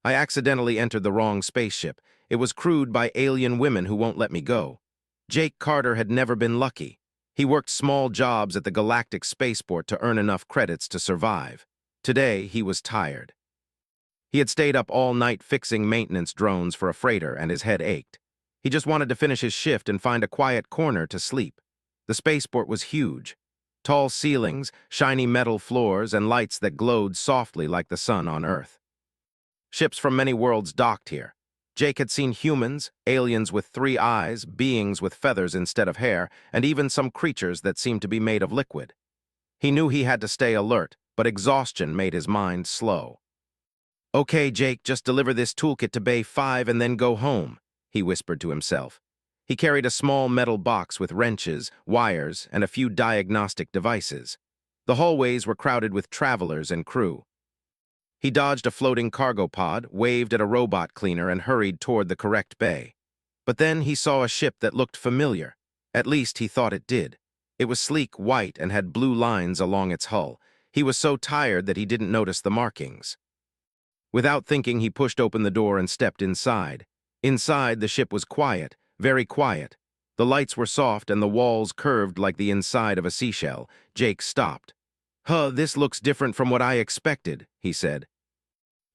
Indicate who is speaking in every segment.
Speaker 1: I accidentally entered the wrong spaceship. It was crewed by alien women who won't let me go. Jake Carter had never been lucky. He worked small jobs at the Galactic Spaceport to earn enough credits to survive. Today, he was tired. He had stayed up all night fixing maintenance drones for a freighter, and his head ached. He just wanted to finish his shift and find a quiet corner to sleep. The spaceport was huge. Tall ceilings, shiny metal floors, and lights that glowed softly like the sun on Earth. Ships from many worlds docked here. Jake had seen humans, aliens with 3 eyes, beings with feathers instead of hair, and even some creatures that seemed to be made of liquid. He knew he had to stay alert, but exhaustion made his mind slow. "Okay, Jake, just deliver this toolkit to Bay 5 and then go home," he whispered to himself. He carried a small metal box with wrenches, wires, and a few diagnostic devices. The hallways were crowded with travelers and crew. He dodged a floating cargo pod, waved at a robot cleaner, and hurried toward the correct bay. But then he saw a ship that looked familiar. At least he thought it did. It was sleek white and had blue lines along its hull. He was so tired that he didn't notice the markings. Without thinking, he pushed open the door and stepped inside. Inside, the ship was quiet, very quiet. The lights were soft and the walls curved like the inside of a seashell. Jake stopped. This looks different from what I expected," he said.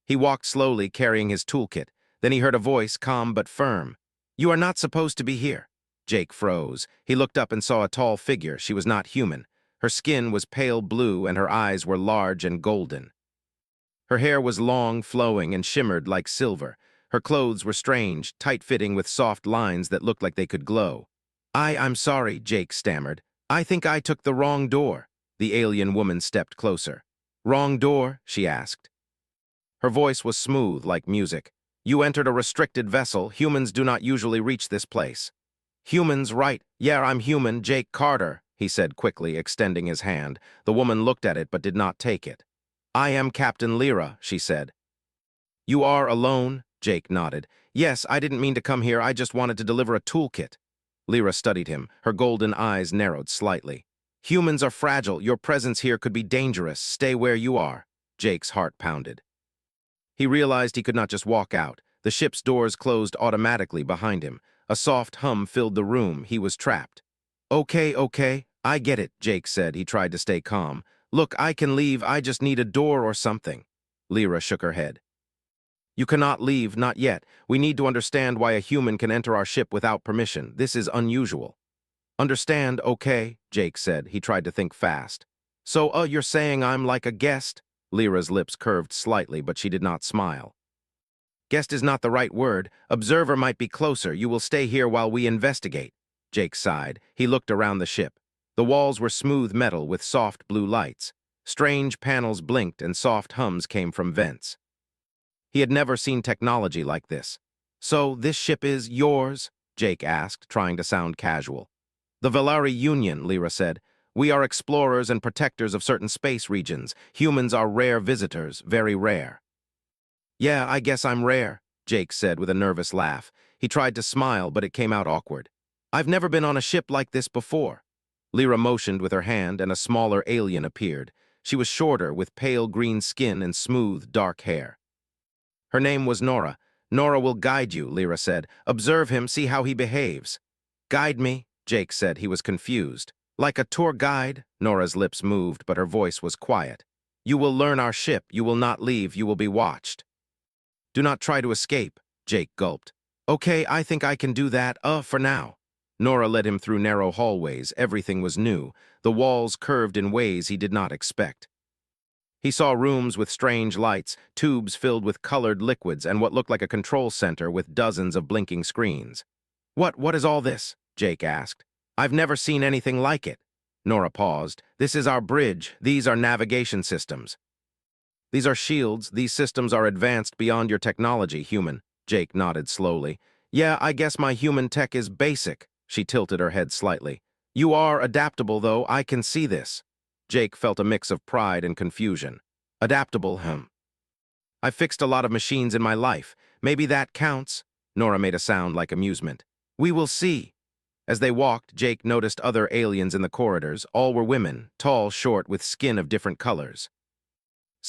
Speaker 1: He walked slowly, carrying his toolkit. Then he heard a voice, calm but firm. "You are not supposed to be here." Jake froze. He looked up and saw a tall figure. She was not human. Her skin was pale blue and her eyes were large and golden. Her hair was long, flowing, and shimmered like silver. Her clothes were strange, tight-fitting with soft lines that looked like they could glow. I'm sorry," Jake stammered. "I think I took the wrong door." The alien woman stepped closer. "Wrong door?" she asked. Her voice was smooth like music. "You entered a restricted vessel. Humans do not usually reach this place." "Humans, right? Yeah, I'm human, Jake Carter," he said quickly, extending his hand. The woman looked at it but did not take it. "I am Captain Lyra," she said. "You are alone?" Jake nodded. "Yes, I didn't mean to come here. I just wanted to deliver a toolkit." Lyra studied him. Her golden eyes narrowed slightly. "Humans are fragile. Your presence here could be dangerous. Stay where you are." Jake's heart pounded. He realized he could not just walk out. The ship's doors closed automatically behind him. A soft hum filled the room. He was trapped. Okay, I get it," Jake said. He tried to stay calm. "Look, I can leave. I just need a door or something." Lyra shook her head. "You cannot leave, not yet. We need to understand why a human can enter our ship without permission. This is unusual." "Understand, okay," Jake said. He tried to think fast. "So, you're saying I'm like a guest?" Lyra's lips curved slightly, but she did not smile. "Guest is not the right word. Observer might be closer. You will stay here while we investigate." Jake sighed. He looked around the ship. The walls were smooth metal with soft blue lights. Strange panels blinked and soft hums came from vents. He had never seen technology like this. "So, this ship is yours?" Jake asked, trying to sound casual. "The Valari Union," Lyra said. "We are explorers and protectors of certain space regions. Humans are rare visitors, very rare." "Yeah, I guess I'm rare," Jake said with a nervous laugh. He tried to smile, but it came out awkward. "I've never been on a ship like this before." Lyra motioned with her hand, and a smaller alien appeared. She was shorter, with pale green skin and smooth, dark hair. Her name was Nora. "Nora will guide you," Lyra said. "Observe him, see how he behaves." "Guide me?" Jake said. He was confused. "Like a tour guide?" Nora's lips moved, but her voice was quiet. "You will learn our ship. You will not leave. You will be watched." "Do not try to escape," Jake gulped. "Okay, I think I can do that, for now." Nora led him through narrow hallways. Everything was new. The walls curved in ways he did not expect. He saw rooms with strange lights, tubes filled with colored liquids, and what looked like a control center with dozens of blinking screens. What is all this?" Jake asked. "I've never seen anything like it." Nora paused. "This is our bridge. These are navigation systems." "These are shields. These systems are advanced beyond your technology, human." Jake nodded slowly. "Yeah, I guess my human tech is basic." She tilted her head slightly. "You are adaptable, though. I can see this." Jake felt a mix of pride and confusion. "Adaptable, I fixed a lot of machines in my life. Maybe that counts." Nora made a sound like amusement. "We will see." As they walked, Jake noticed other aliens in the corridors. All were women, tall, short, with skin of different colors.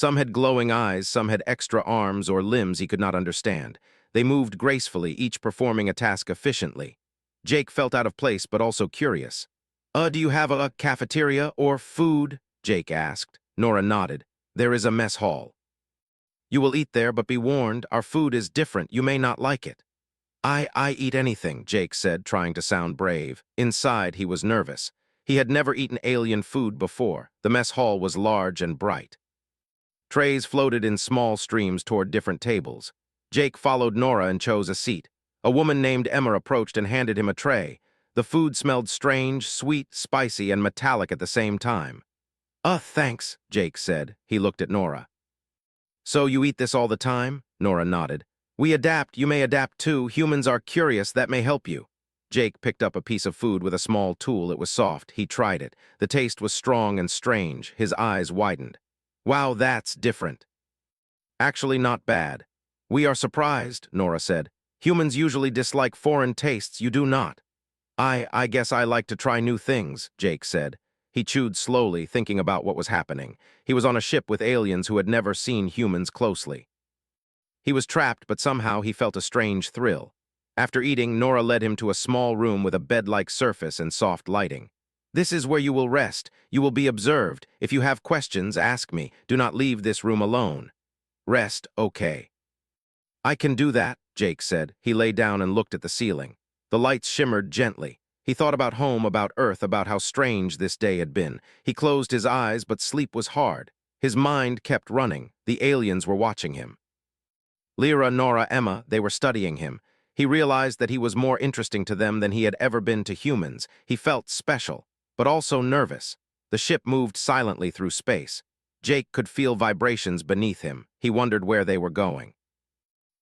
Speaker 1: Some had glowing eyes, some had extra arms or limbs he could not understand. They moved gracefully, each performing a task efficiently. Jake felt out of place but also curious. Do you have a cafeteria or food?" Jake asked. Nora nodded. "There is a mess hall. You will eat there, but be warned, our food is different. You may not like it." I eat anything," Jake said, trying to sound brave. Inside, he was nervous. He had never eaten alien food before. The mess hall was large and bright. Trays floated in small streams toward different tables. Jake followed Nora and chose a seat. A woman named Emma approached and handed him a tray. The food smelled strange, sweet, spicy, and metallic at the same time. Thanks," Jake said. He looked at Nora. "So you eat this all the time?" Nora nodded. "We adapt, you may adapt too. Humans are curious, that may help you." Jake picked up a piece of food with a small tool. It was soft. He tried it. The taste was strong and strange. His eyes widened. "Wow, that's different." "Actually not bad." "We are surprised," Nora said. "Humans usually dislike foreign tastes. You do not." I guess I like to try new things," Jake said. He chewed slowly, thinking about what was happening. He was on a ship with aliens who had never seen humans closely. He was trapped, but somehow he felt a strange thrill. After eating, Nora led him to a small room with a bed-like surface and soft lighting. "This is where you will rest. You will be observed. If you have questions, ask me. Do not leave this room alone." "Rest, okay." "I can do that," Jake said. He lay down and looked at the ceiling. The lights shimmered gently. He thought about home, about Earth, about how strange this day had been. He closed his eyes, but sleep was hard. His mind kept running. The aliens were watching him. Lyra, Nora, Emma, they were studying him. He realized that he was more interesting to them than he had ever been to humans. He felt special, but also nervous. The ship moved silently through space. Jake could feel vibrations beneath him. He wondered where they were going.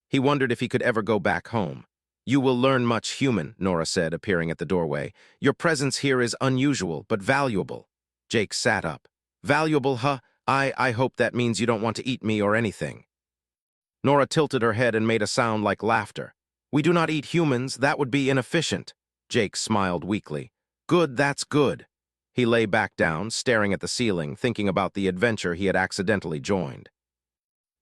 Speaker 1: He wondered if he could ever go back home. "You will learn much, human," Nora said, appearing at the doorway. "Your presence here is unusual, but valuable." Jake sat up. "Valuable, huh? I hope that means you don't want to eat me or anything." Nora tilted her head and made a sound like laughter. "We do not eat humans. That would be inefficient." Jake smiled weakly. "Good, that's good." He lay back down, staring at the ceiling, thinking about the adventure he had accidentally joined.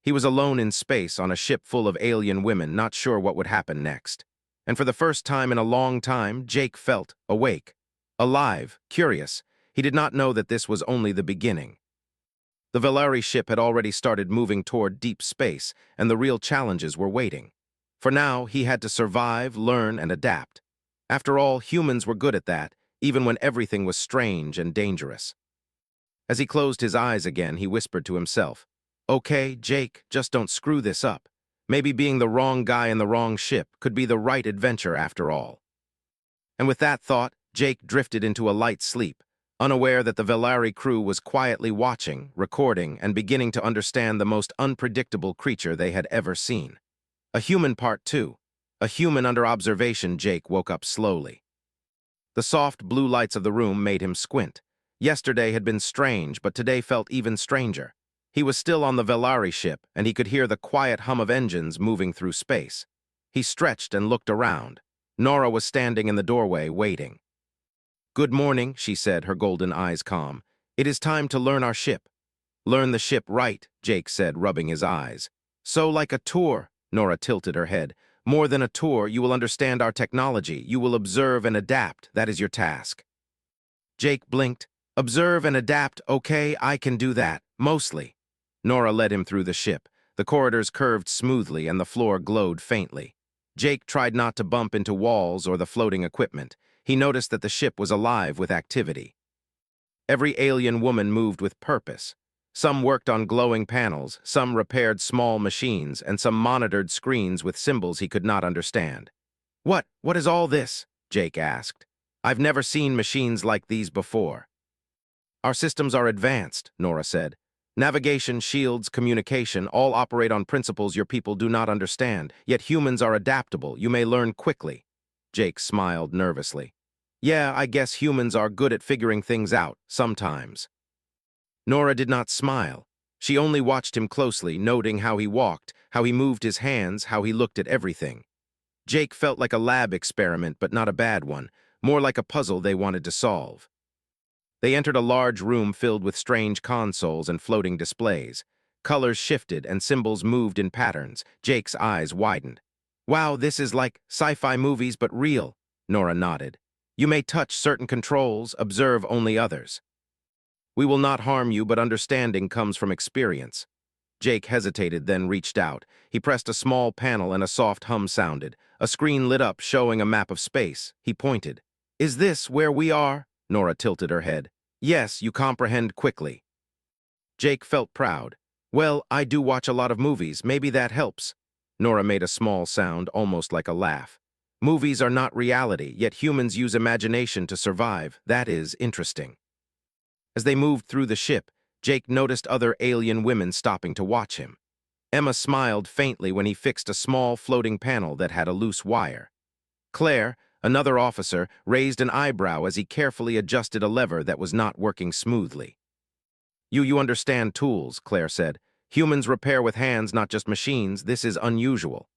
Speaker 1: He was alone in space on a ship full of alien women, not sure what would happen next. And for the first time in a long time, Jake felt awake, alive, curious. He did not know that this was only the beginning. The Valari ship had already started moving toward deep space, and the real challenges were waiting. For now, he had to survive, learn, and adapt. After all, humans were good at that, even when everything was strange and dangerous. As he closed his eyes again, he whispered to himself, "Okay, Jake, just don't screw this up. Maybe being the wrong guy in the wrong ship could be the right adventure after all." And with that thought, Jake drifted into a light sleep, unaware that the Valari crew was quietly watching, recording, and beginning to understand the most unpredictable creature they had ever seen. A human part two. A human under observation. Jake woke up slowly. The soft blue lights of the room made him squint. Yesterday had been strange, but today felt even stranger. He was still on the Valari ship, and he could hear the quiet hum of engines moving through space. He stretched and looked around. Nora was standing in the doorway, waiting. "Good morning," she said, her golden eyes calm. "It is time to learn our ship." "Learn the ship right," Jake said, rubbing his eyes. "So like a tour," Nora tilted her head. "More than a tour, you will understand our technology. You will observe and adapt. That is your task." Jake blinked. "Observe and adapt, okay, I can do that, mostly." Nora led him through the ship. The corridors curved smoothly and the floor glowed faintly. Jake tried not to bump into walls or the floating equipment. He noticed that the ship was alive with activity. Every alien woman moved with purpose. Some worked on glowing panels, some repaired small machines, and some monitored screens with symbols he could not understand. What is all this?" Jake asked. "I've never seen machines like these before." "Our systems are advanced," Nora said. "Navigation, shields, communication, all operate on principles your people do not understand, yet humans are adaptable. You may learn quickly." Jake smiled nervously. "Yeah, I guess humans are good at figuring things out, sometimes." Nora did not smile. She only watched him closely, noting how he walked, how he moved his hands, how he looked at everything. Jake felt like a lab experiment, but not a bad one, more like a puzzle they wanted to solve. They entered a large room filled with strange consoles and floating displays. Colors shifted and symbols moved in patterns. Jake's eyes widened. Wow, this is like sci-fi movies but real, Nora nodded. You may touch certain controls, observe only others. We will not harm you, but understanding comes from experience. Jake hesitated, then reached out. He pressed a small panel and a soft hum sounded. A screen lit up, showing a map of space. He pointed. Is this where we are? Nora tilted her head. Yes, you comprehend quickly. Jake felt proud. Well, I do watch a lot of movies. Maybe that helps. Nora made a small sound, almost like a laugh. Movies are not reality, yet humans use imagination to survive. That is interesting. As they moved through the ship, Jake noticed other alien women stopping to watch him. Emma smiled faintly when he fixed a small floating panel that had a loose wire. Claire, another officer, raised an eyebrow as he carefully adjusted a lever that was not working smoothly. You understand tools, Claire said. Humans repair with hands, not just machines. This is unusual.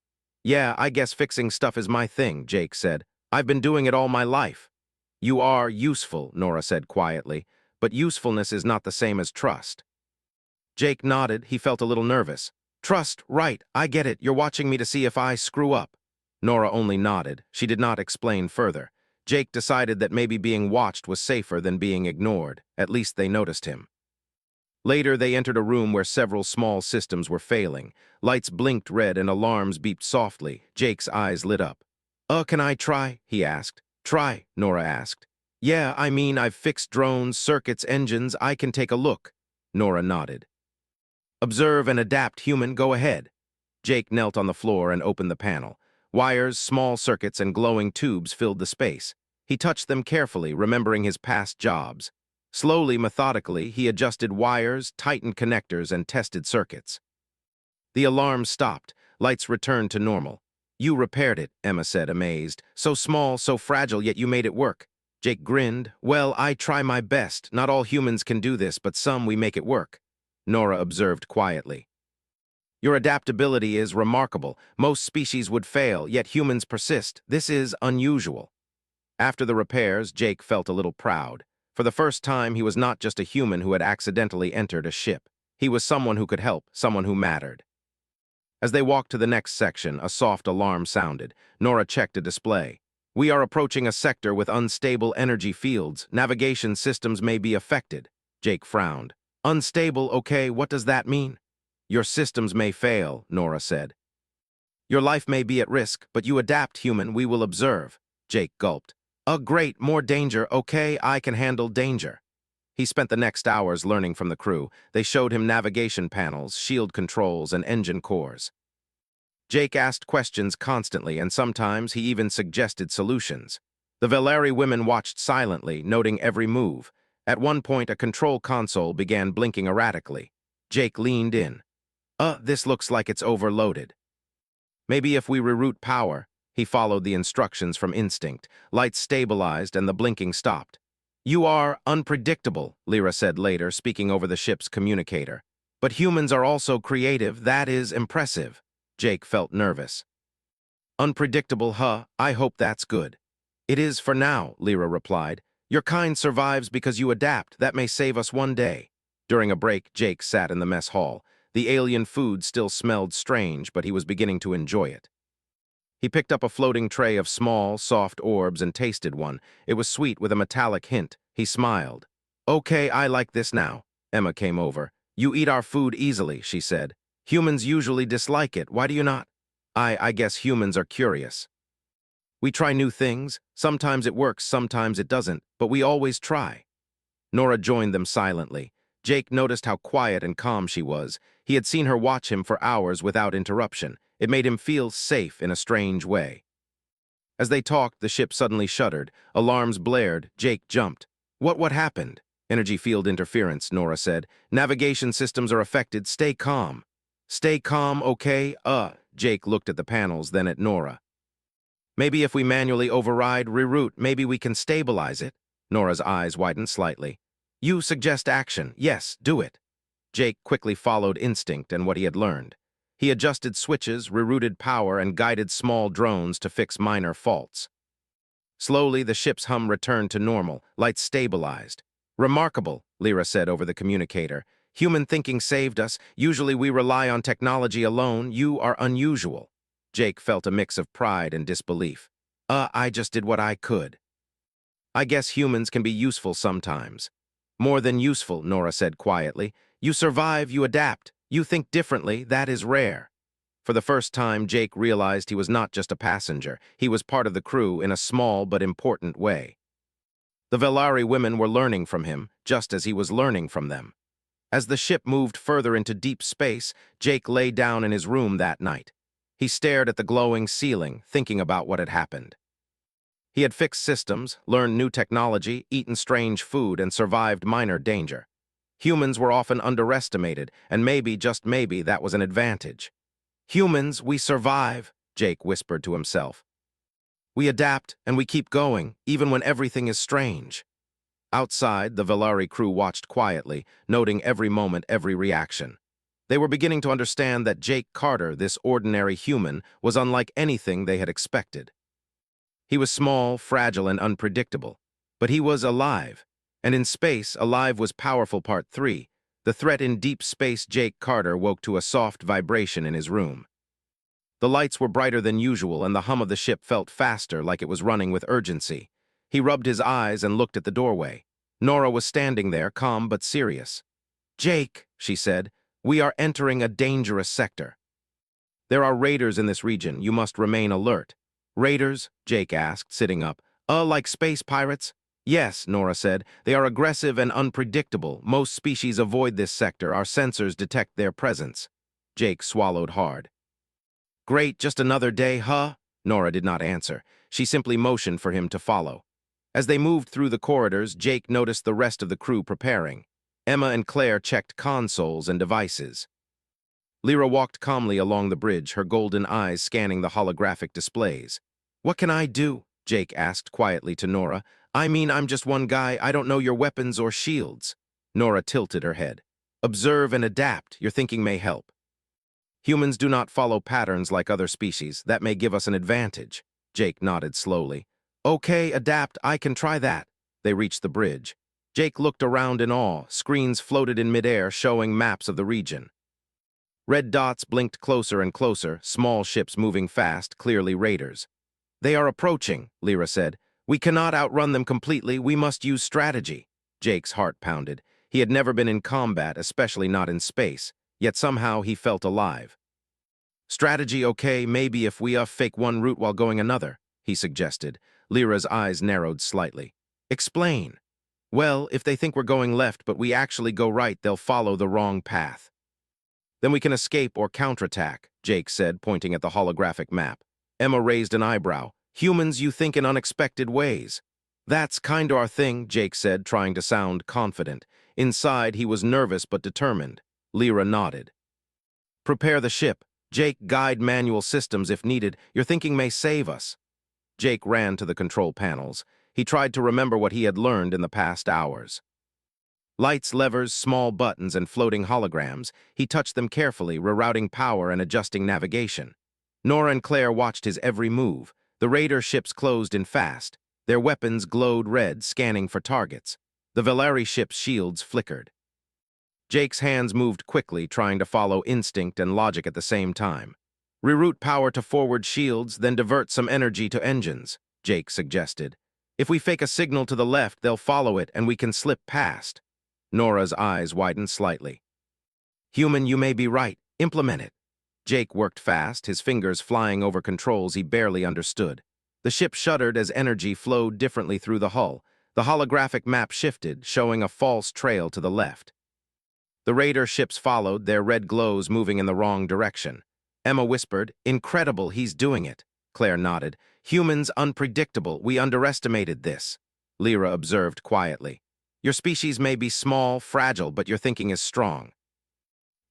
Speaker 1: Yeah, I guess fixing stuff is my thing, Jake said. I've been doing it all my life. You are useful, Nora said quietly, but usefulness is not the same as trust. Jake nodded. He felt a little nervous. Trust, right, I get it. You're watching me to see if I screw up. Nora only nodded. She did not explain further. Jake decided that maybe being watched was safer than being ignored. At least they noticed him. Later, they entered a room where several small systems were failing. Lights blinked red and alarms beeped softly. Jake's eyes lit up. Can I try? He asked. Try, Nora asked. Yeah, I mean, I've fixed drones, circuits, engines. I can take a look. Nora nodded. Observe and adapt, human. Go ahead. Jake knelt on the floor and opened the panel. Wires, small circuits, and glowing tubes filled the space. He touched them carefully, remembering his past jobs. Slowly, methodically, he adjusted wires, tightened connectors, and tested circuits. The alarm stopped. Lights returned to normal. You repaired it, Emma said, amazed. So small, so fragile, yet you made it work. Jake grinned. Well, I try my best. Not all humans can do this, but some we make it work. Nora observed quietly. Your adaptability is remarkable. Most species would fail, yet humans persist. This is unusual. After the repairs, Jake felt a little proud. For the first time, he was not just a human who had accidentally entered a ship. He was someone who could help, someone who mattered. As they walked to the next section, a soft alarm sounded. Nora checked a display. We are approaching a sector with unstable energy fields. Navigation systems may be affected. Jake frowned. Unstable, okay, what does that mean? Your systems may fail, Nora said. Your life may be at risk, but you adapt, human. We will observe. Jake gulped. Great, more danger. Okay, I can handle danger. He spent the next hours learning from the crew. They showed him navigation panels, shield controls, and engine cores. Jake asked questions constantly, and sometimes he even suggested solutions. The Valeri women watched silently, noting every move. At one point, a control console began blinking erratically. Jake leaned in. This looks like it's overloaded. Maybe if we reroute power. He followed the instructions from instinct. Lights stabilized and the blinking stopped. You are unpredictable, Lyra said later, speaking over the ship's communicator. But humans are also creative. That is impressive. Jake felt nervous. Unpredictable, huh? I hope that's good. It is for now, Lyra replied. Your kind survives because you adapt. That may save us one day. During a break, Jake sat in the mess hall. The alien food still smelled strange, but he was beginning to enjoy it. He picked up a floating tray of small, soft orbs and tasted one. It was sweet with a metallic hint. He smiled. Okay, I like this now. Emma came over. You eat our food easily, she said. Humans usually dislike it. Why do you not? I guess humans are curious. We try new things. Sometimes it works, sometimes it doesn't, but we always try. Nora joined them silently. Jake noticed how quiet and calm she was. He had seen her watch him for hours without interruption. It made him feel safe in a strange way. As they talked, the ship suddenly shuddered. Alarms blared. Jake jumped. What happened? Energy field interference, Nora said. Navigation systems are affected. Stay calm. Stay calm, okay? Jake looked at the panels, then at Nora. Maybe if we manually override, reroute, maybe we can stabilize it. Nora's eyes widened slightly. You suggest action. Yes, do it. Jake quickly followed instinct and what he had learned. He adjusted switches, rerouted power, and guided small drones to fix minor faults. Slowly, the ship's hum returned to normal. Lights stabilized. Remarkable, Lyra said over the communicator. Human thinking saved us. Usually we rely on technology alone. You are unusual. Jake felt a mix of pride and disbelief. I just did what I could. I guess humans can be useful sometimes. More than useful, Nora said quietly. You survive, you adapt. You think differently, that is rare. For the first time, Jake realized he was not just a passenger. He was part of the crew in a small but important way. The Velari women were learning from him, just as he was learning from them. As the ship moved further into deep space, Jake lay down in his room that night. He stared at the glowing ceiling, thinking about what had happened. He had fixed systems, learned new technology, eaten strange food, and survived minor danger. Humans were often underestimated, and maybe, just maybe, that was an advantage. Humans, we survive, Jake whispered to himself. We adapt, and we keep going, even when everything is strange. Outside, the Velari crew watched quietly, noting every moment, every reaction. They were beginning to understand that Jake Carter, this ordinary human, was unlike anything they had expected. He was small, fragile, and unpredictable, but he was alive. And in space, alive was powerful part 3. The threat in deep space. Jake Carter woke to a soft vibration in his room. The lights were brighter than usual, and the hum of the ship felt faster, like it was running with urgency. He rubbed his eyes and looked at the doorway. Nora was standing there, calm but serious. Jake, she said, we are entering a dangerous sector. There are raiders in this region. You must remain alert. Raiders? Jake asked, sitting up. Like space pirates? Yes, Nora said. They are aggressive and unpredictable. Most species avoid this sector. Our sensors detect their presence. Jake swallowed hard. Great, just another day, huh? Nora did not answer. She simply motioned for him to follow. As they moved through the corridors, Jake noticed the rest of the crew preparing. Emma and Claire checked consoles and devices. Lyra walked calmly along the bridge, her golden eyes scanning the holographic displays. What can I do? Jake asked quietly to Nora. I mean, I'm just one guy. I don't know your weapons or shields. Nora tilted her head. Observe and adapt. Your thinking may help. Humans do not follow patterns like other species. That may give us an advantage. Jake nodded slowly. Okay, adapt. I can try that. They reached the bridge. Jake looked around in awe. Screens floated in midair, showing maps of the region. Red dots blinked closer and closer, small ships moving fast, clearly raiders. They are approaching, Lyra said. We cannot outrun them completely. We must use strategy. Jake's heart pounded. He had never been in combat, especially not in space, yet somehow he felt alive. Strategy, okay, maybe if we fake one route while going another, he suggested. Lyra's eyes narrowed slightly. Explain. Well, if they think we're going left but we actually go right, they'll follow the wrong path. Then we can escape or counterattack, Jake said, pointing at the holographic map. Emma raised an eyebrow. Humans, you think in unexpected ways. That's kinda our thing, Jake said, trying to sound confident. Inside, he was nervous but determined. Lyra nodded. Prepare the ship. Jake, guide manual systems if needed. Your thinking may save us. Jake ran to the control panels. He tried to remember what he had learned in the past hours. Lights, levers, small buttons, and floating holograms. He touched them carefully, rerouting power and adjusting navigation. Nora and Claire watched his every move. The raider ships closed in fast. Their weapons glowed red, scanning for targets. The Velari ship's shields flickered. Jake's hands moved quickly, trying to follow instinct and logic at the same time. Reroute power to forward shields, then divert some energy to engines, Jake suggested. If we fake a signal to the left, they'll follow it and we can slip past. Nora's eyes widened slightly. Human, you may be right. Implement it. Jake worked fast, his fingers flying over controls he barely understood. The ship shuddered as energy flowed differently through the hull. The holographic map shifted, showing a false trail to the left. The raider ships followed, their red glows moving in the wrong direction. Emma whispered, Incredible, he's doing it. Claire nodded. Humans unpredictable, we underestimated this. Lyra observed quietly. Your species may be small, fragile, but your thinking is strong.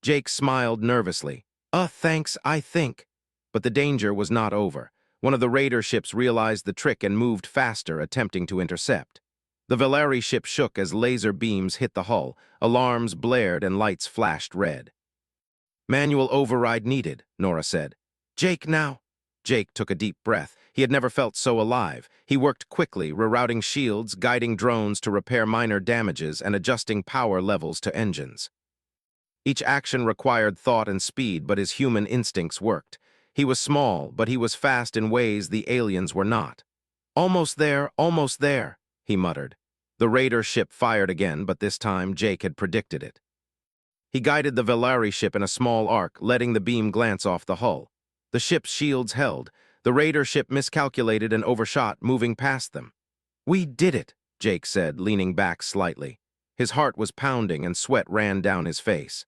Speaker 1: Jake smiled nervously. Thanks, I think. But the danger was not over. One of the raider ships realized the trick and moved faster, attempting to intercept. The Velari ship shook as laser beams hit the hull. Alarms blared and lights flashed red. Manual override needed, Nora said. Jake now. Jake took a deep breath. He had never felt so alive. He worked quickly, rerouting shields, guiding drones to repair minor damages, and adjusting power levels to engines. Each action required thought and speed, but his human instincts worked. He was small, but he was fast in ways the aliens were not. Almost there, he muttered. The raider ship fired again, but this time Jake had predicted it. He guided the Velari ship in a small arc, letting the beam glance off the hull. The ship's shields held. The raider ship miscalculated and overshot, moving past them. "We did it," Jake said, leaning back slightly. His heart was pounding and sweat ran down his face.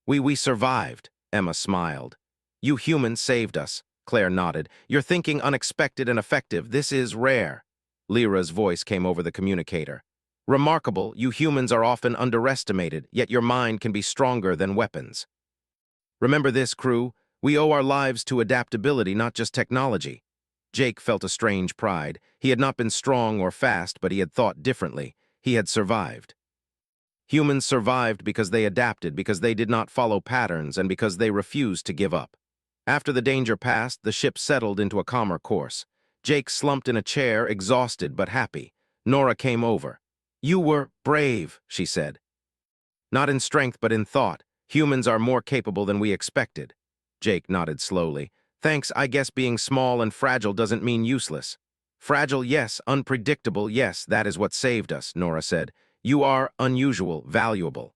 Speaker 1: We survived," Emma smiled. "You humans saved us," Claire nodded. "You're thinking unexpected and effective. This is rare." Lyra's voice came over the communicator. "Remarkable, you humans are often underestimated, yet your mind can be stronger than weapons. Remember this, crew. We owe our lives to adaptability, not just technology." Jake felt a strange pride. He had not been strong or fast, but he had thought differently. He had survived. Humans survived because they adapted, because they did not follow patterns, and because they refused to give up. After the danger passed, the ship settled into a calmer course. Jake slumped in a chair, exhausted but happy. Nora came over. "You were brave," she said. "Not in strength, but in thought. Humans are more capable than we expected." Jake nodded slowly. "Thanks, I guess being small and fragile doesn't mean useless." "Fragile, yes. Unpredictable, yes. That is what saved us," Nora said. "You are unusual, valuable."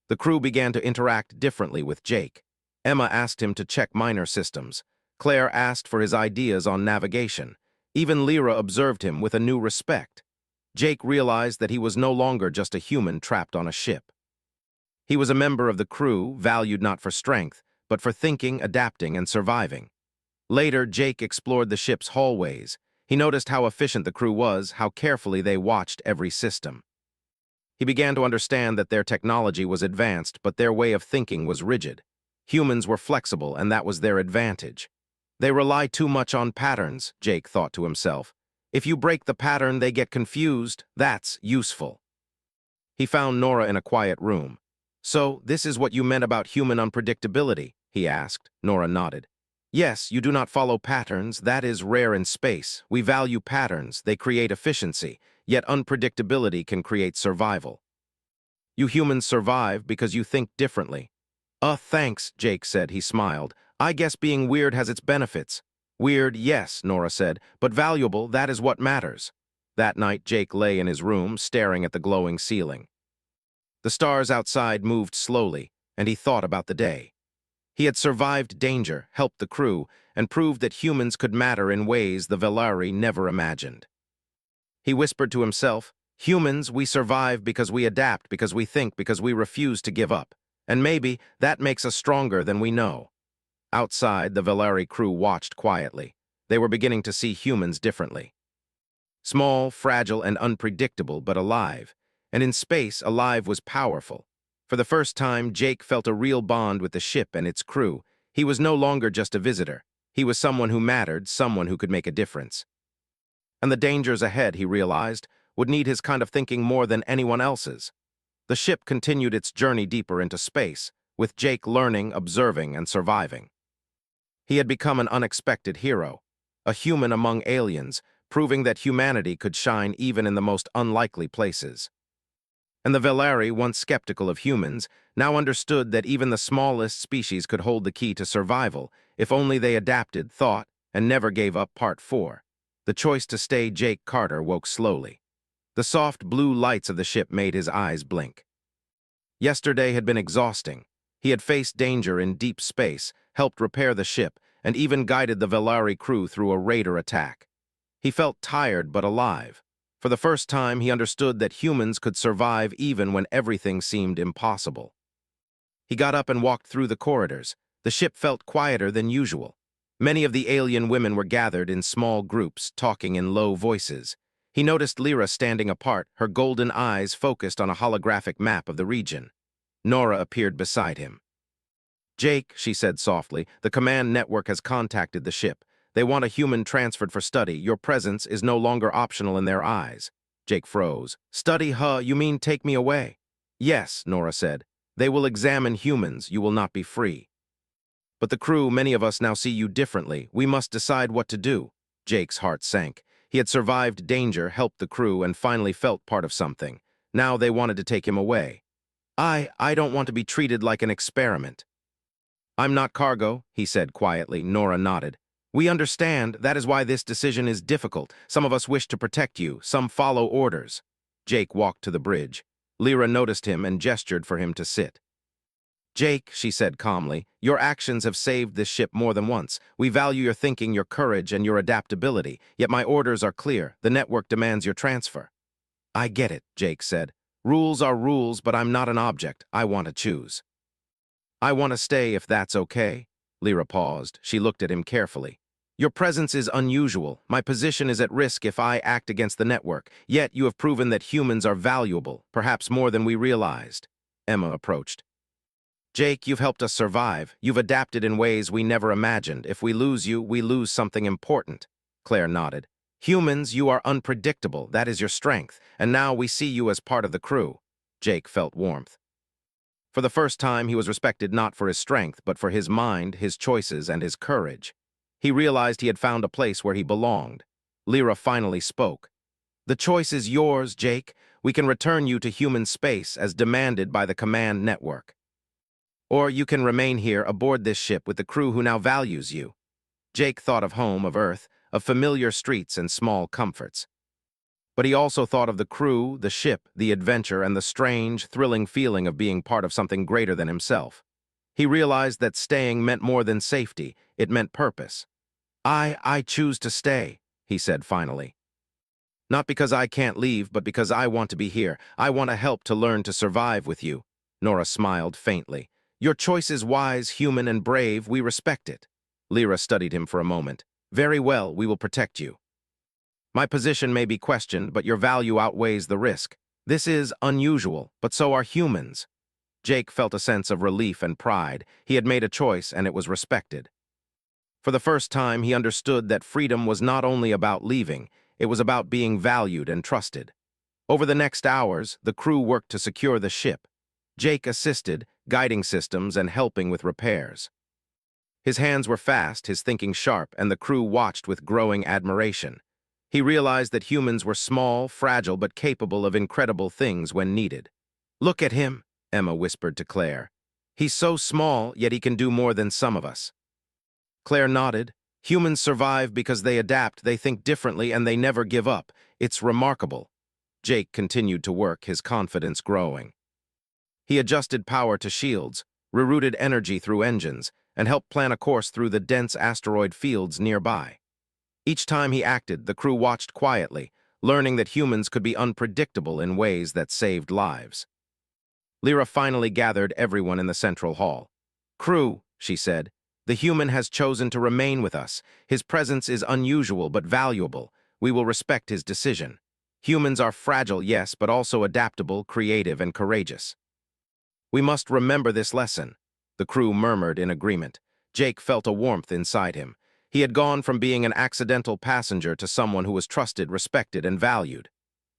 Speaker 1: The crew began to interact differently with Jake. Emma asked him to check minor systems. Claire asked for his ideas on navigation. Even Lyra observed him with a new respect. Jake realized that he was no longer just a human trapped on a ship. He was a member of the crew, valued not for strength, but for thinking, adapting, and surviving. Later, Jake explored the ship's hallways. He noticed how efficient the crew was, how carefully they watched every system. He began to understand that their technology was advanced, but their way of thinking was rigid. Humans were flexible, and that was their advantage. They rely too much on patterns, Jake thought to himself. If you break the pattern, they get confused. That's useful. He found Nora in a quiet room. "So, this is what you meant about human unpredictability?" he asked. Nora nodded. "Yes, you do not follow patterns. That is rare in space. We value patterns. They create efficiency. Yet unpredictability can create survival. You humans survive because you think differently." Thanks," Jake said. He smiled. "I guess being weird has its benefits." "Weird, yes," Nora said, "but valuable, that is what matters." That night, Jake lay in his room, staring at the glowing ceiling. The stars outside moved slowly, and he thought about the day. He had survived danger, helped the crew, and proved that humans could matter in ways the Velari never imagined. He whispered to himself, "Humans, we survive because we adapt, because we think, because we refuse to give up. And maybe that makes us stronger than we know." Outside, the Velari crew watched quietly. They were beginning to see humans differently. Small, fragile, and unpredictable, but alive. And in space, alive was powerful. For the first time, Jake felt a real bond with the ship and its crew. He was no longer just a visitor. He was someone who mattered, someone who could make a difference. And the dangers ahead, he realized, would need his kind of thinking more than anyone else's. The ship continued its journey deeper into space, with Jake learning, observing, and surviving. He had become an unexpected hero, a human among aliens, proving that humanity could shine even in the most unlikely places. And the Velari, once skeptical of humans, now understood that even the smallest species could hold the key to survival, if only they adapted, thought, and never gave up. Part 4. The choice to stay. Jake Carter woke slowly. The soft blue lights of the ship made his eyes blink. Yesterday had been exhausting. He had faced danger in deep space, helped repair the ship, and even guided the Velari crew through a raider attack. He felt tired but alive. For the first time, he understood that humans could survive even when everything seemed impossible. He got up and walked through the corridors. The ship felt quieter than usual. Many of the alien women were gathered in small groups, talking in low voices. He noticed Lyra standing apart, her golden eyes focused on a holographic map of the region. Nora appeared beside him. "Jake," she said softly, "the command network has contacted the ship. They want a human transferred for study. Your presence is no longer optional in their eyes." Jake froze. "Study, huh? You mean take me away?" "Yes," Nora said. "They will examine humans. You will not be free." "But the crew, many of us now see you differently. We must decide what to do." Jake's heart sank. He had survived danger, helped the crew, and finally felt part of something. Now they wanted to take him away. I don't want to be treated like an experiment. I'm not cargo, he said quietly. Nora nodded. We understand. That is why this decision is difficult. Some of us wish to protect you. Some follow orders. Jake walked to the bridge. Lyra noticed him and gestured for him to sit. Jake, she said calmly, your actions have saved this ship more than once. We value your thinking, your courage, and your adaptability. Yet my orders are clear. The network demands your transfer. I get it, Jake said. Rules are rules, but I'm not an object. I want to choose. I want to stay if that's okay. Lyra paused. She looked at him carefully. Your presence is unusual. My position is at risk if I act against the network. Yet you have proven that humans are valuable, perhaps more than we realized. Emma approached. Jake, you've helped us survive. You've adapted in ways we never imagined. If we lose you, we lose something important. Claire nodded. Humans, you are unpredictable. That is your strength. And now we see you as part of the crew. Jake felt warmth. For the first time, he was respected not for his strength, but for his mind, his choices, and his courage. He realized he had found a place where he belonged. Lyra finally spoke. The choice is yours, Jake. We can return you to human space as demanded by the command network. Or you can remain here aboard this ship with the crew who now values you. Jake thought of home, of Earth, of familiar streets and small comforts. But he also thought of the crew, the ship, the adventure, and the strange, thrilling feeling of being part of something greater than himself. He realized that staying meant more than safety, it meant purpose. I choose to stay, he said finally. Not because I can't leave, but because I want to be here. I want to help to learn to survive with you. Nora smiled faintly. Your choice is wise, human, and brave. We respect it. Lyra studied him for a moment. Very well, we will protect you. My position may be questioned, but your value outweighs the risk. This is unusual, but so are humans. Jake felt a sense of relief and pride. He had made a choice, and it was respected. For the first time, he understood that freedom was not only about leaving, it was about being valued and trusted. Over the next hours, the crew worked to secure the ship. Jake assisted, guiding systems and helping with repairs. His hands were fast, his thinking sharp, and the crew watched with growing admiration. He realized that humans were small, fragile, but capable of incredible things when needed. Look at him, Emma whispered to Claire. He's so small, yet he can do more than some of us. Claire nodded. Humans survive because they adapt, they think differently, and they never give up. It's remarkable. Jake continued to work, his confidence growing. He adjusted power to shields, rerouted energy through engines, and helped plan a course through the dense asteroid fields nearby. Each time he acted, the crew watched quietly, learning that humans could be unpredictable in ways that saved lives. Lyra finally gathered everyone in the central hall. Crew, she said, the human has chosen to remain with us. His presence is unusual but valuable. We will respect his decision. Humans are fragile, yes, but also adaptable, creative, and courageous. We must remember this lesson. The crew murmured in agreement. Jake felt a warmth inside him. He had gone from being an accidental passenger to someone who was trusted, respected, and valued.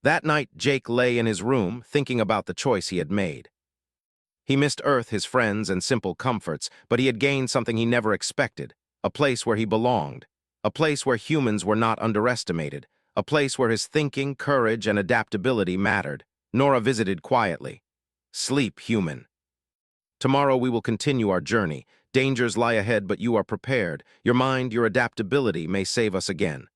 Speaker 1: That night, Jake lay in his room, thinking about the choice he had made. He missed Earth, his friends, and simple comforts, but he had gained something he never expected, a place where he belonged, a place where humans were not underestimated, a place where his thinking, courage, and adaptability mattered. Nora visited quietly. Sleep, human. Tomorrow we will continue our journey. Dangers lie ahead, but you are prepared. Your mind, your adaptability may save us again.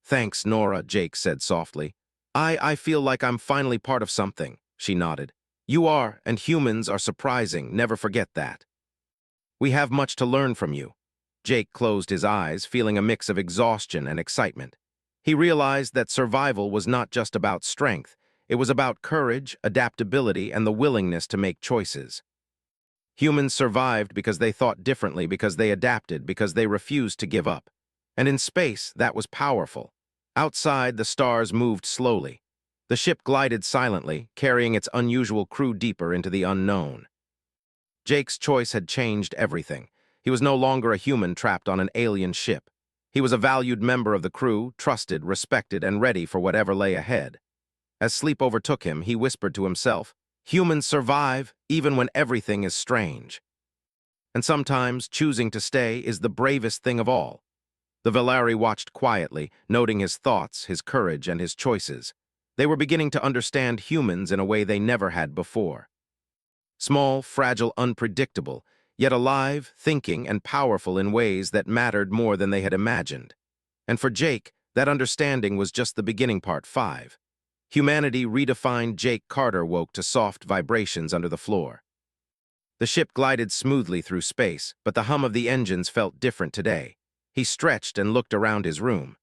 Speaker 1: Thanks, Nora, Jake said softly. I feel like I'm finally part of something, she nodded. You are, and humans are surprising. Never forget that. We have much to learn from you. Jake closed his eyes, feeling a mix of exhaustion and excitement. He realized that survival was not just about strength. It was about courage, adaptability, and the willingness to make choices. Humans survived because they thought differently, because they adapted, because they refused to give up. And in space, that was powerful. Outside, the stars moved slowly. The ship glided silently, carrying its unusual crew deeper into the unknown. Jake's choice had changed everything. He was no longer a human trapped on an alien ship. He was a valued member of the crew, trusted, respected, and ready for whatever lay ahead. As sleep overtook him, he whispered to himself, humans survive even when everything is strange. And sometimes choosing to stay is the bravest thing of all. The Valari watched quietly, noting his thoughts, his courage, and his choices. They were beginning to understand humans in a way they never had before. Small, fragile, unpredictable, yet alive, thinking, and powerful in ways that mattered more than they had imagined. And for Jake, that understanding was just the beginning. Part 5. Humanity redefined. Jake Carter woke to soft vibrations under the floor. The ship glided smoothly through space, but the hum of the engines felt different today. He stretched and looked around his room.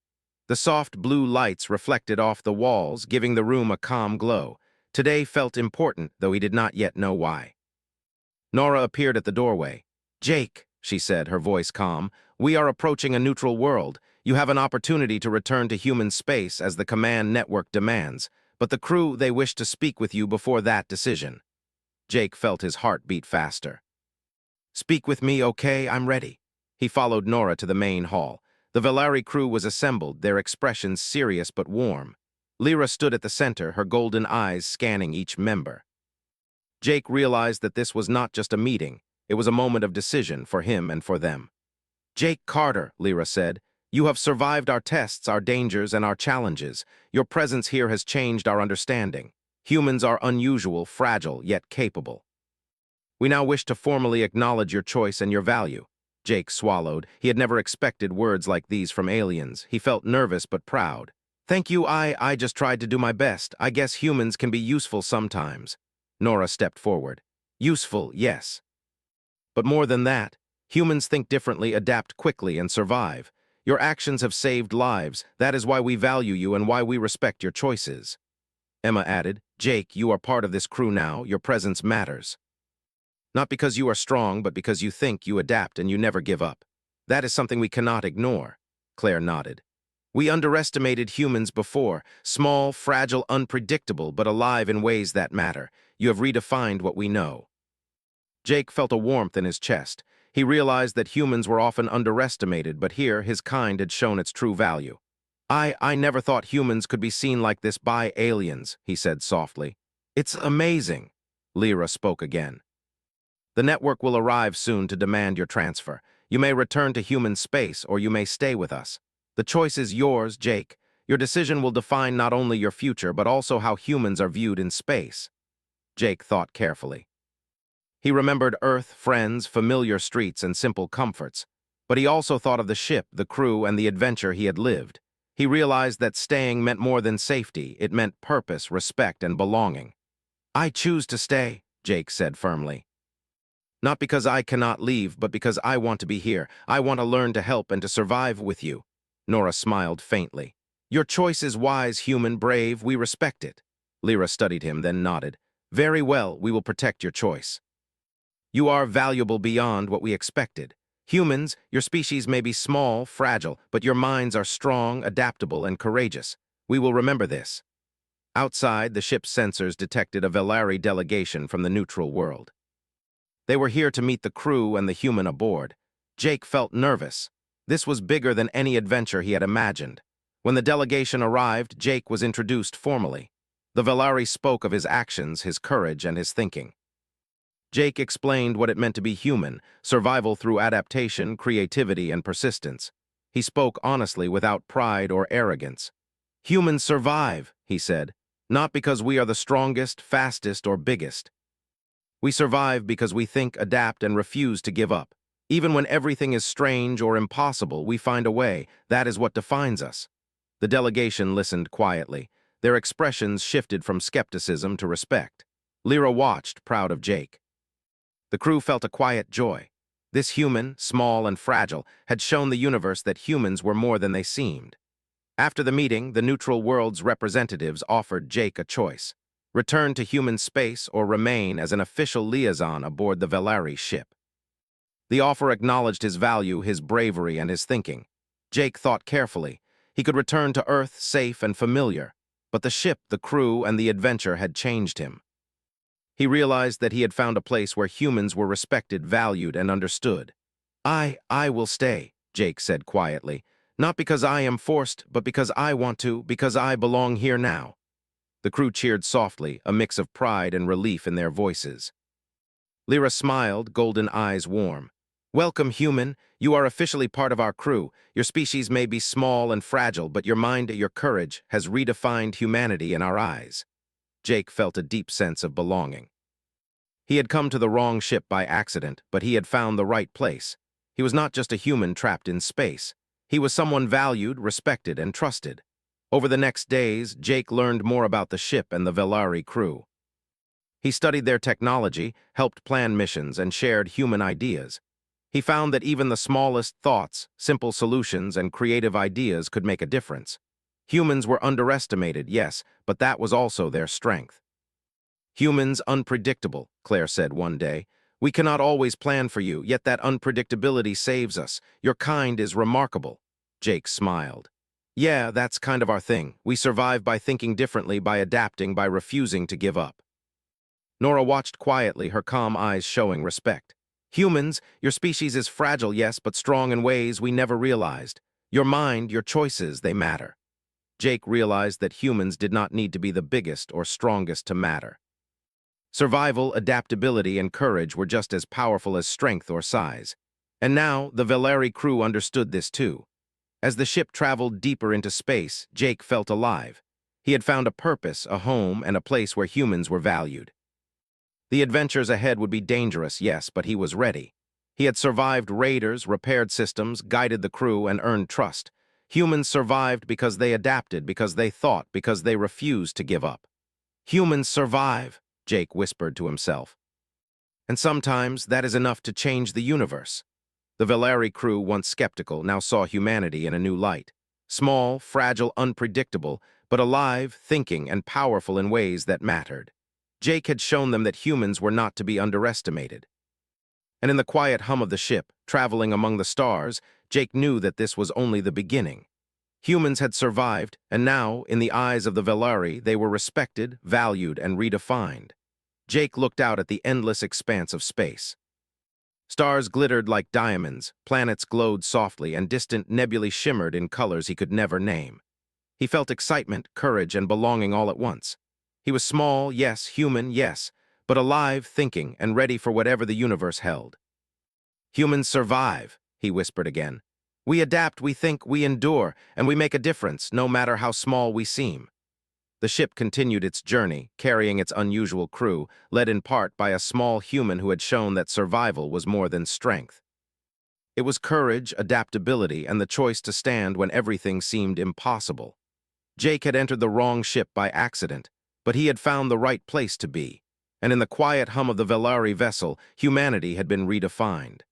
Speaker 1: The soft blue lights reflected off the walls, giving the room a calm glow. Today felt important, though he did not yet know why. Nora appeared at the doorway. "Jake," she said, her voice calm, "we are approaching a neutral world. You have an opportunity to return to human space as the command network demands, but the crew, they wish to speak with you before that decision." Jake felt his heart beat faster. "Speak with me, okay? I'm ready." He followed Nora to the main hall. The Valari crew was assembled, their expressions serious but warm. Lyra stood at the center, her golden eyes scanning each member. Jake realized that this was not just a meeting, it was a moment of decision for him and for them. "Jake Carter," Lyra said, "you have survived our tests, our dangers, and our challenges. Your presence here has changed our understanding. Humans are unusual, fragile, yet capable. We now wish to formally acknowledge your choice and your value." Jake swallowed. He had never expected words like these from aliens. He felt nervous but proud. "Thank you, I just tried to do my best. I guess humans can be useful sometimes." Nora stepped forward. "Useful, yes. But more than that, humans think differently, adapt quickly, and survive. Your actions have saved lives. That is why we value you and why we respect your choices." Emma added, "Jake, you are part of this crew now. Your presence matters. Not because you are strong, but because you think, you adapt, and you never give up. That is something we cannot ignore." Claire nodded. "We underestimated humans before, small, fragile, unpredictable, but alive in ways that matter. You have redefined what we know." Jake felt a warmth in his chest. He realized that humans were often underestimated, but here his kind had shown its true value. I never thought humans could be seen like this by aliens," he said softly. "It's amazing." Lyra spoke again. "The network will arrive soon to demand your transfer. You may return to human space, or you may stay with us. The choice is yours, Jake. Your decision will define not only your future, but also how humans are viewed in space." Jake thought carefully. He remembered Earth, friends, familiar streets, and simple comforts. But he also thought of the ship, the crew, and the adventure he had lived. He realized that staying meant more than safety. It meant purpose, respect, and belonging. "I choose to stay," Jake said firmly. "Not because I cannot leave, but because I want to be here. I want to learn to help and to survive with you." Nora smiled faintly. "Your choice is wise, human, brave. We respect it." Lyra studied him, then nodded. "Very well, we will protect your choice. You are valuable beyond what we expected. Humans, your species may be small, fragile, but your minds are strong, adaptable, and courageous. We will remember this." Outside, the ship's sensors detected a Valari delegation from the neutral world. They were here to meet the crew and the human aboard. Jake felt nervous. This was bigger than any adventure he had imagined. When the delegation arrived, Jake was introduced formally. The Valari spoke of his actions, his courage, and his thinking. Jake explained what it meant to be human, survival through adaptation, creativity, and persistence. He spoke honestly, without pride or arrogance. "Humans survive," he said, "not because we are the strongest, fastest, or biggest. We survive because we think, adapt, and refuse to give up. Even when everything is strange or impossible, we find a way. That is what defines us." The delegation listened quietly. Their expressions shifted from skepticism to respect. Lyra watched, proud of Jake. The crew felt a quiet joy. This human, small and fragile, had shown the universe that humans were more than they seemed. After the meeting, the neutral world's representatives offered Jake a choice: return to human space or remain as an official liaison aboard the Valari ship. The offer acknowledged his value, his bravery, and his thinking. Jake thought carefully. He could return to Earth safe and familiar, but the ship, the crew, and the adventure had changed him. He realized that he had found a place where humans were respected, valued, and understood. I will stay," Jake said quietly. "Not because I am forced, but because I want to, because I belong here now." The crew cheered softly, a mix of pride and relief in their voices. Lyra smiled, golden eyes warm. "Welcome, human. You are officially part of our crew. Your species may be small and fragile, but your mind, your courage, has redefined humanity in our eyes." Jake felt a deep sense of belonging. He had come to the wrong ship by accident, but he had found the right place. He was not just a human trapped in space. He was someone valued, respected, and trusted. Over the next days, Jake learned more about the ship and the Velari crew. He studied their technology, helped plan missions, and shared human ideas. He found that even the smallest thoughts, simple solutions, and creative ideas could make a difference. Humans were underestimated, yes, but that was also their strength. Humans unpredictable, Claire said one day. We cannot always plan for you, yet that unpredictability saves us. Your kind is remarkable. Jake smiled. Yeah, that's kind of our thing. We survive by thinking differently, by adapting, by refusing to give up. Nora watched quietly, her calm eyes showing respect. Humans, your species is fragile, yes, but strong in ways we never realized. Your mind, your choices, they matter. Jake realized that humans did not need to be the biggest or strongest to matter. Survival, adaptability, and courage were just as powerful as strength or size. And now, the Velari crew understood this too. As the ship traveled deeper into space, Jake felt alive. He had found a purpose, a home, and a place where humans were valued. The adventures ahead would be dangerous, yes, but he was ready. He had survived raiders, repaired systems, guided the crew, and earned trust. Humans survived because they adapted, because they thought, because they refused to give up. Humans survive, Jake whispered to himself. And sometimes that is enough to change the universe. The Velari crew, once skeptical, now saw humanity in a new light. Small, fragile, unpredictable, but alive, thinking, and powerful in ways that mattered. Jake had shown them that humans were not to be underestimated. And in the quiet hum of the ship, traveling among the stars, Jake knew that this was only the beginning. Humans had survived, and now, in the eyes of the Velari, they were respected, valued, and redefined. Jake looked out at the endless expanse of space. Stars glittered like diamonds, planets glowed softly, and distant nebulae shimmered in colors he could never name. He felt excitement, courage, and belonging all at once. He was small, yes, human, yes, but alive, thinking, and ready for whatever the universe held. Humans survive, he whispered again. We adapt, we think, we endure, and we make a difference, no matter how small we seem. The ship continued its journey, carrying its unusual crew, led in part by a small human who had shown that survival was more than strength. It was courage, adaptability, and the choice to stand when everything seemed impossible. Jake had entered the wrong ship by accident, but he had found the right place to be, and in the quiet hum of the Velari vessel, humanity had been redefined.